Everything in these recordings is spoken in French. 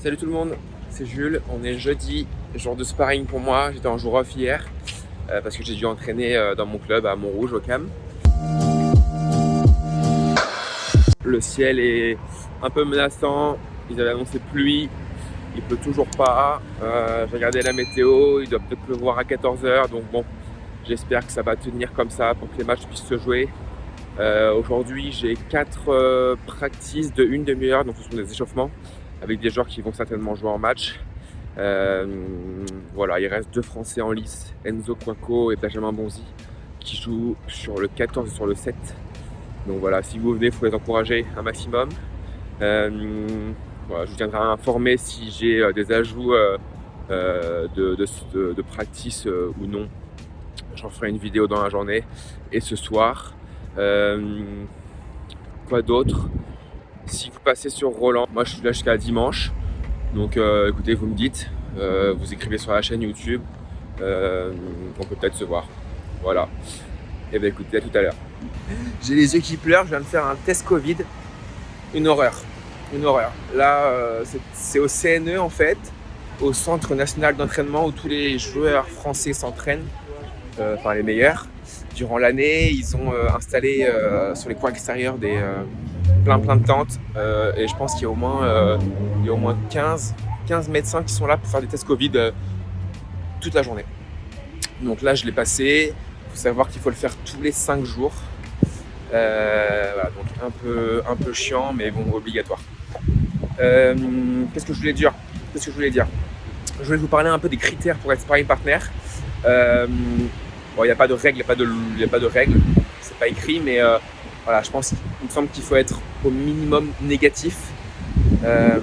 Salut tout le monde, c'est Jules. On est jeudi, jour de sparring pour moi. J'étais en jour off hier parce que j'ai dû entraîner dans mon club à Montrouge au CAM. Le ciel est un peu menaçant. Ils avaient annoncé pluie. Il pleut toujours pas. J'ai regardé la météo. Il doit peut-être pleuvoir à 14h. Donc bon, j'espère que ça va tenir comme ça pour que les matchs puissent se jouer. Aujourd'hui, j'ai 4 practices de une demi-heure. Donc ce sont des échauffements avec des joueurs qui vont certainement jouer en match. Voilà, il reste 2 Français en lice, Enzo Coinco et Benjamin Bonzi, qui jouent sur le 14 et sur le 7. Donc voilà, si vous venez, il faut les encourager un maximum. Voilà, je vous tiendrai informé si j'ai des ajouts de practice ou non. J'en ferai une vidéo dans la journée. Et ce soir, quoi d'autre? Si vous passez sur Roland, moi je suis là jusqu'à dimanche. Donc écoutez, vous me dites, vous écrivez sur la chaîne YouTube, on peut peut-être se voir. Voilà. Et bien écoutez, à tout à l'heure. J'ai les yeux qui pleurent, je viens de faire un test Covid. Une horreur. Une horreur. Là, c'est au CNE en fait, au Centre National d'Entraînement où tous les joueurs français s'entraînent, enfin les meilleurs. Durant l'année, ils ont installé sur les coins extérieurs plein de tentes et je pense qu'il y a au moins 15 médecins qui sont là pour faire des tests Covid toute la journée. Donc là, je l'ai passé. Il faut savoir qu'il faut le faire tous les 5 jours. Voilà, donc un peu chiant, mais bon, obligatoire. Qu'est-ce que je voulais dire? Je voulais vous parler un peu des critères pour être sparring partner. Bon, il n'y a pas de règles, c'est pas écrit, mais voilà, il me semble qu'il faut être au minimum négatif. Il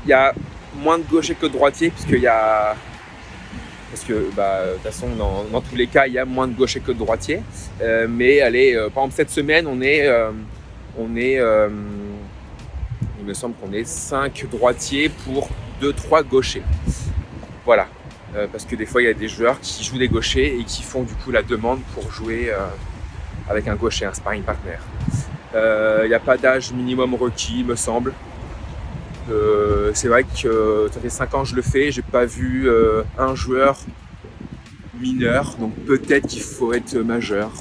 y a moins de gauchers que de droitiers, parce que de toute façon, dans tous les cas, il y a moins de gauchers que de droitiers. Mais allez, par exemple, cette semaine, il me semble qu'on est 5 droitiers pour 2-3 gauchers. Voilà. Parce que des fois, il y a des joueurs qui jouent des gauchers et qui font du coup la demande pour jouer avec un gaucher, un sparring partner. Il n'y a pas d'âge minimum requis, me semble. C'est vrai que ça fait 5 ans que je le fais, j'ai pas vu un joueur mineur, donc peut-être qu'il faut être majeur.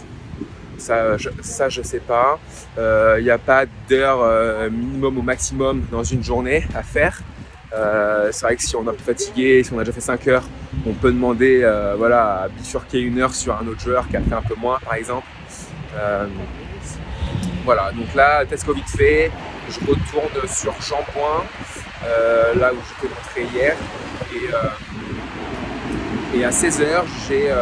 Ça je sais pas. Il n'y a pas d'heure minimum ou maximum dans une journée à faire. C'est vrai que si on est un peu fatigué, si on a déjà fait 5 heures, on peut demander à bifurquer 1 heure sur un autre joueur qui a fait un peu moins, par exemple. Voilà, donc là, test Covid fait, je retourne sur Shampoing, là où je t'ai montré hier. Et à 16h, j'ai 1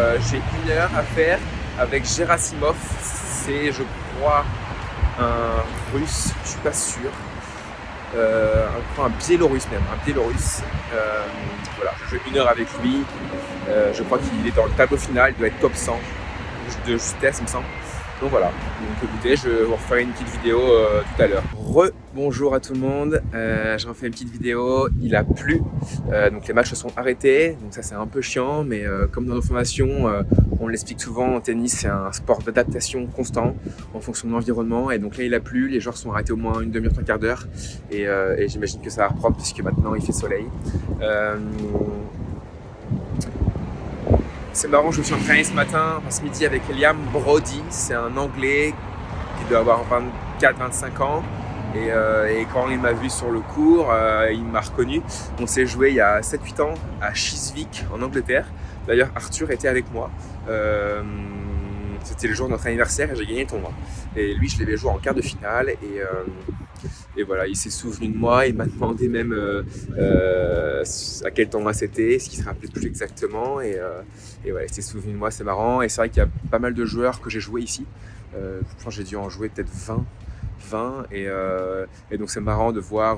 heure à faire avec Gerasimov. C'est, je crois, un russe, je suis pas sûr. Un biélorusse même, voilà, je joue 1 heure avec lui. Je crois qu'il est dans le tableau final, il doit être top 100 de justesse, il me semble. Donc voilà, donc écoutez, je vous referai une petite vidéo tout à l'heure. Bonjour à tout le monde, je refais une petite vidéo, il a plu, donc les matchs se sont arrêtés, donc ça c'est un peu chiant, mais comme dans nos formations, on l'explique souvent, en tennis c'est un sport d'adaptation constant en fonction de l'environnement, et donc là il a plu, les joueurs sont arrêtés au moins une demi-heure, 3 quarts d'heure, et j'imagine que ça va reprendre puisque maintenant il fait soleil. C'est marrant, je me suis entraîné ce midi avec Liam Brody, c'est un Anglais qui doit avoir 24-25 ans. Et quand il m'a vu sur le cours, il m'a reconnu. On s'est joué il y a 7-8 ans à Chiswick en Angleterre. D'ailleurs, Arthur était avec moi. C'était le jour de notre anniversaire et j'ai gagné le tournoi. Et lui, je l'avais joué en quart de finale. Et voilà, il s'est souvenu de moi, il m'a demandé même à quel tournoi c'était, ce qu'il se rappelait plus exactement. Et voilà, il s'est souvenu de moi, c'est marrant. Et c'est vrai qu'il y a pas mal de joueurs que j'ai joué ici. Je pense que j'ai dû en jouer peut-être 20. Et donc c'est marrant de voir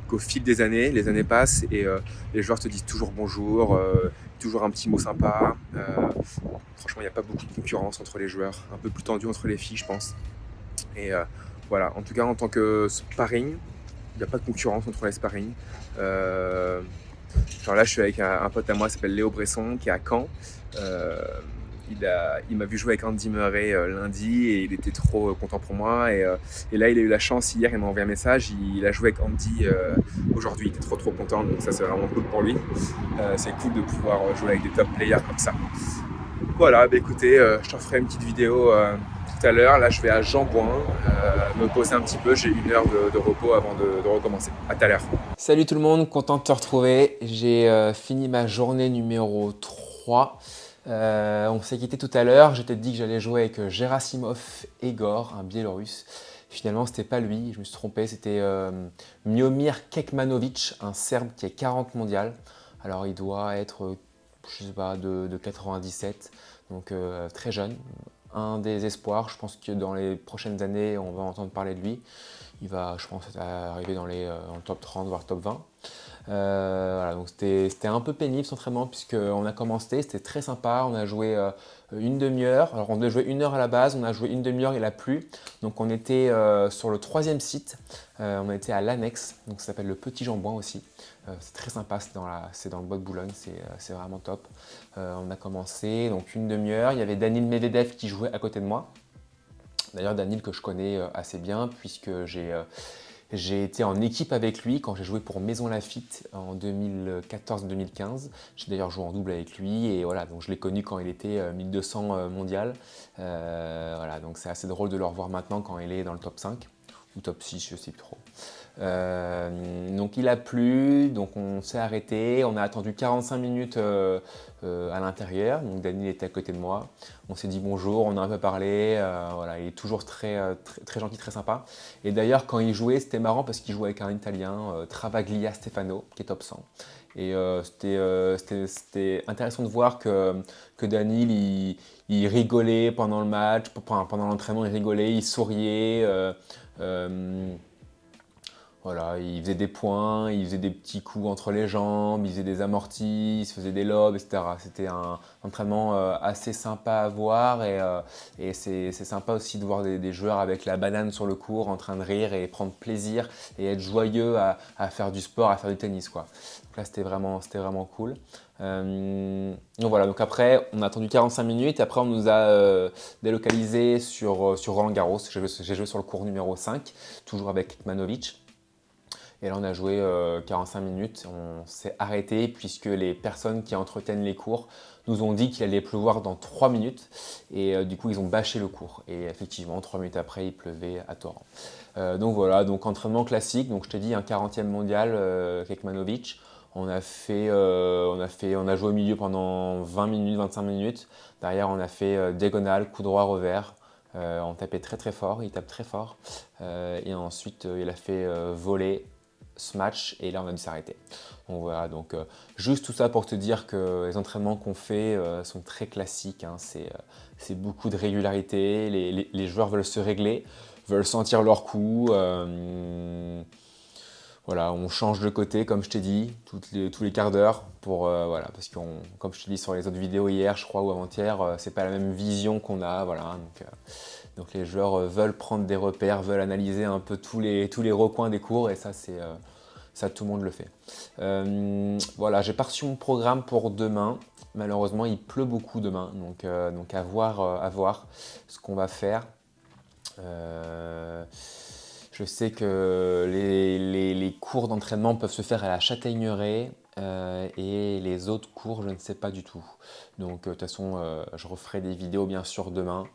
qu'au fil des années, les années passent et les joueurs te disent toujours bonjour, toujours un petit mot sympa. Franchement, il n'y a pas beaucoup de concurrence entre les joueurs, un peu plus tendu entre les filles, je pense. Et voilà, en tout cas, en tant que sparring, il n'y a pas de concurrence entre les sparring. Genre là, je suis avec un pote à moi qui s'appelle Léo Bresson, qui est à Caen. il m'a vu jouer avec Andy Murray lundi et il était trop content pour moi. Et là, il a eu la chance hier, il m'a envoyé un message. Il a joué avec Andy aujourd'hui, il était trop content. Donc ça, c'est vraiment cool pour lui. C'est cool de pouvoir jouer avec des top players comme ça. Voilà, bah écoutez, je t'en ferai une petite vidéo tout à l'heure. Là, je vais à Jambouin me poser un petit peu. J'ai 1 heure de repos avant de recommencer. À tout à l'heure. Salut tout le monde, content de te retrouver. J'ai fini ma journée numéro 3. On s'est quitté tout à l'heure. Je t'ai dit que j'allais jouer avec Gerasimov Egor, un Biélorusse. Finalement, c'était pas lui, je me suis trompé. C'était Miomir Kekmanovic, un Serbe qui est 40 mondial. Alors, il doit être, je sais pas, de 97, donc très jeune. Un des espoirs, je pense que dans les prochaines années, on va entendre parler de lui. Il va, je pense, arriver dans le top 30, voire top 20. Voilà, donc c'était un peu pénible cet entraînement puisqu'on a commencé, c'était très sympa, on a joué une demi-heure, alors on devait jouer 1 heure à la base, on a joué une demi-heure, il a plu, donc on était sur le 3e site, on était à l'annexe, donc ça s'appelle le Petit Jambouin aussi, c'est très sympa, c'est dans le bois de Boulogne, c'est vraiment top. On a commencé, donc une demi-heure, il y avait Daniil Medvedev qui jouait à côté de moi, d'ailleurs Daniil que je connais assez bien puisque j'ai été en équipe avec lui quand j'ai joué pour Maison Lafitte en 2014-2015. J'ai d'ailleurs joué en double avec lui et voilà, donc je l'ai connu quand il était 1200 mondial. Voilà, donc c'est assez drôle de le revoir maintenant quand il est dans le top 5 ou top 6, je ne sais plus trop. Donc il a plu, donc on s'est arrêté, on a attendu 45 minutes à l'intérieur, donc Daniil était à côté de moi, on s'est dit bonjour, on a un peu parlé, voilà, il est toujours très gentil, très sympa. Et d'ailleurs quand il jouait, c'était marrant parce qu'il jouait avec un Italien, Travaglia Stefano, qui est top 100. Et c'était intéressant de voir que Daniil, il rigolait pendant le match, pendant l'entraînement, il rigolait, il souriait. Voilà, il faisait des points, il faisait des petits coups entre les jambes, il faisait des amortis, il se faisait des lobes, etc. C'était un entraînement assez sympa à voir et c'est sympa aussi de voir des joueurs avec la banane sur le court en train de rire et prendre plaisir et être joyeux à faire du sport, à faire du tennis, quoi. Donc là, c'était vraiment cool. Donc voilà, donc après, on a attendu 45 minutes et après, on nous a délocalisé sur Roland Garros. J'ai joué sur le court numéro 5, toujours avec Kekmanovic. Et là, on a joué 45 minutes, on s'est arrêté puisque les personnes qui entretiennent les cours nous ont dit qu'il allait pleuvoir dans 3 minutes et du coup, ils ont bâché le cours. Et effectivement, 3 minutes après, il pleuvait à torrent. Donc voilà, donc entraînement classique, donc je t'ai dit un 40e mondial Kekmanovic. On a joué au milieu pendant 20 minutes, 25 minutes. Derrière, on a fait diagonale, coup droit, revers. On tapait très fort, il tape très fort. Et ensuite, il a fait volley, smash et là on a dû s'arrêter. Donc voilà, donc juste tout ça pour te dire que les entraînements qu'on fait sont très classiques, hein. C'est beaucoup de régularité, les joueurs veulent se régler, veulent sentir leur coup. Voilà, on change de côté comme je t'ai dit, tous les quarts d'heure voilà, parce que comme je te dis sur les autres vidéos hier je crois ou avant-hier, c'est pas la même vision qu'on a, voilà, donc les joueurs veulent prendre des repères, veulent analyser un peu tous les recoins des cours et ça ça tout le monde le fait. Voilà, j'ai pas reçu mon programme pour demain. Malheureusement, il pleut beaucoup demain, donc à voir ce qu'on va faire. Je sais que les cours d'entraînement peuvent se faire à la Châtaigneraie et les autres cours, je ne sais pas du tout. Donc de toute façon, je referai des vidéos bien sûr demain.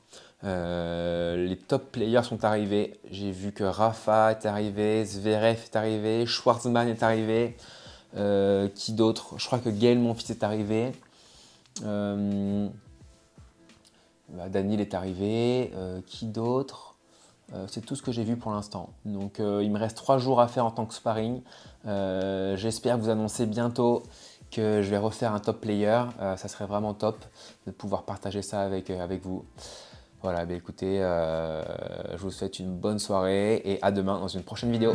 Les top players sont arrivés. J'ai vu que Rafa est arrivé, Zverev est arrivé, Schwartzman est arrivé. Qui d'autre? Je crois que Gaël Monfils est arrivé. Daniil est arrivé. Qui d'autre? C'est tout ce que j'ai vu pour l'instant. Donc il me reste 3 jours à faire en tant que sparring. J'espère vous annoncer bientôt que je vais refaire un top player. Ça serait vraiment top de pouvoir partager ça avec vous. Voilà, bah écoutez, je vous souhaite une bonne soirée et à demain dans une prochaine vidéo.